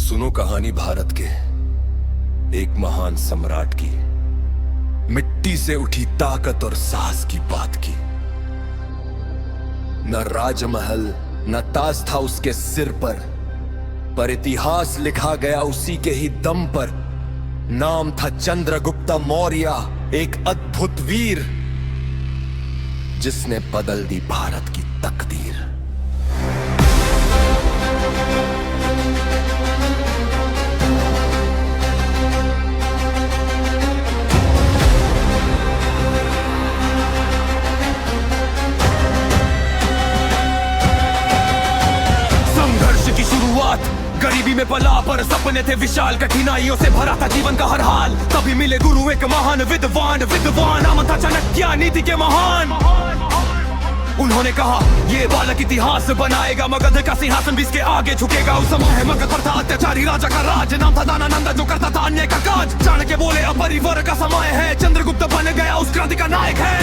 सुनो कहानी भारत के एक महान सम्राट की। मिट्टी से उठी ताकत और साहस की बात की। न राजमहल न ताज था उसके सिर पर इतिहास लिखा गया उसी के ही दम पर। नाम था चंद्रगुप्त मौर्य, एक अद्भुत वीर जिसने बदल दी भारत की तकदीर। संघर्ष की शुरुआत गरीबी में पला, पर सपने थे विशाल, कठिनाइयों से भरा था जीवन का हर हाल। तभी मिले गुरु एक महान विद्वान नाम था चाणक्य, नीति के महान। उन्होंने कहा ये बालक इतिहास बनाएगा, मगध का सिंहासन भी इसके आगे झुकेगा। उस समय मगध पर था अत्याचारी राजा का राज, नाम था दानानंद जो करता था अन्याय का काज। चाणक्य बोले अपरिवर का समय है, चंद्रगुप्त बन गया उस क्रांति का नायक है।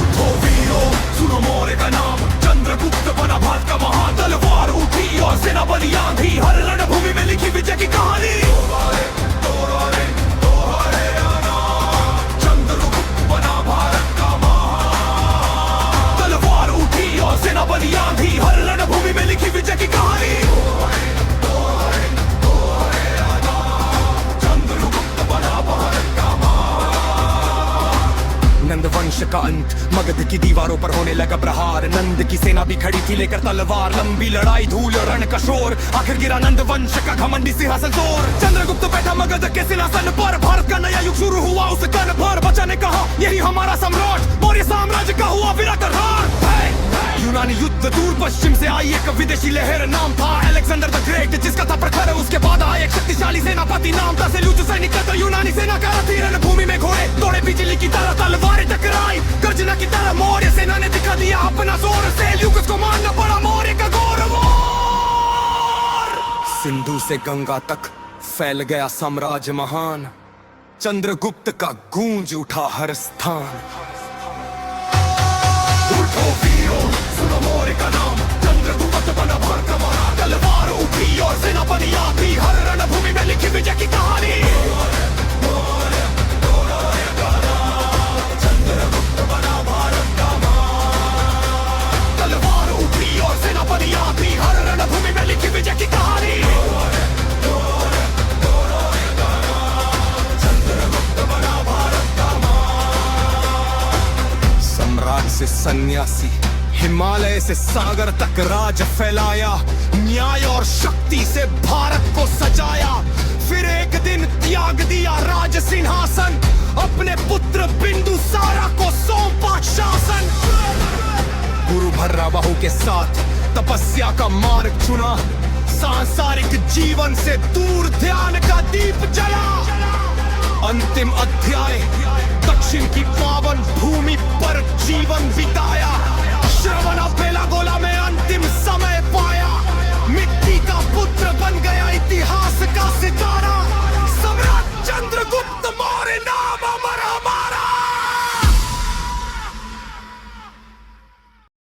उठो वीरो सुनो मौर्य का नाम, चंद्रगुप्त बना भारत का महान। तलवार उठी और सेना बनी आंधी, हर रणभूमि में लिखी विजय की कहानी। चंद्रगुप्त बना भारत का महान, तलवार उठी और सेना बनी आंधी, हर रणभूमि में लिखी विजय की कहानी। चंद्रगुप्त बना भारत का नंद वंश का अंत, मगध की दीवारों पर होने लगा प्रहार। नंद की सेना भी खड़ी थी लेकर तलवार, लंबी लड़ाई धूल रण का शोर। आखिर गिरा नंद वंश का घमंडी सिंहासन तोड़। चंद्रगुप्त बैठा मगध के सिंहासन पर, भारत का नया युग शुरू हुआ उस कण पर। बचा ने कहा यही हमारा सम्राट, मौर्य साम्राज्य का हुआ विराट राज। यूनानी युद्ध दूर पश्चिम से आई एक विदेशी लहर, नाम था अलेक्जेंडर द ग्रेट, जिसका था प्रखर। उसके बाद आए एक शक्तिशाली सेनापति, नाम था सेल्यूकस सैनिक। यूनानी सेना का रथी रणभूमि में घोड़े दौड़े, बिजली की तरह तलवारें टकराई, गर्जना की तरह मौर्य सेना ने दिखा दिया अपना जोर। सेल्यूकस को मानना पड़ा मौर्य का गौरव। सिंधु से गंगा तक फैल गया साम्राज्य महान, चंद्रगुप्त का गूंज उठा हर स्थान। उठो वीरो सुनो मौर्य का नाम, चंद्रगुप्त बना भारत का महान। तलवार उठी और सेना बनी आंधी, हर रणभूमि में लिखी विजय की कहानी। चंद्रगुप्त बना भारत का महान, तलवार उठी और सेना बनी आंधी, हर रणभूमि में लिखी विजय की कहानी। चंद्रगुप्त बना भारत का महान। सम्राट से सन्यासी, हिमालय से सागर तक राज फैलाया। न्याय और शक्ति से भारत को सजाया। फिर एक दिन त्याग दिया राज सिंहासन, अपने पुत्र बिंदुसारा को सौंपा शासन। गुरु भर्राबाहु के साथ तपस्या का मार्ग चुना, सांसारिक जीवन से दूर ध्यान का दीप जला। अंतिम अध्याय दक्षिण की पावन भूमि पर जीवन बिताया। श्रवण बेलागोला में अंतिम समय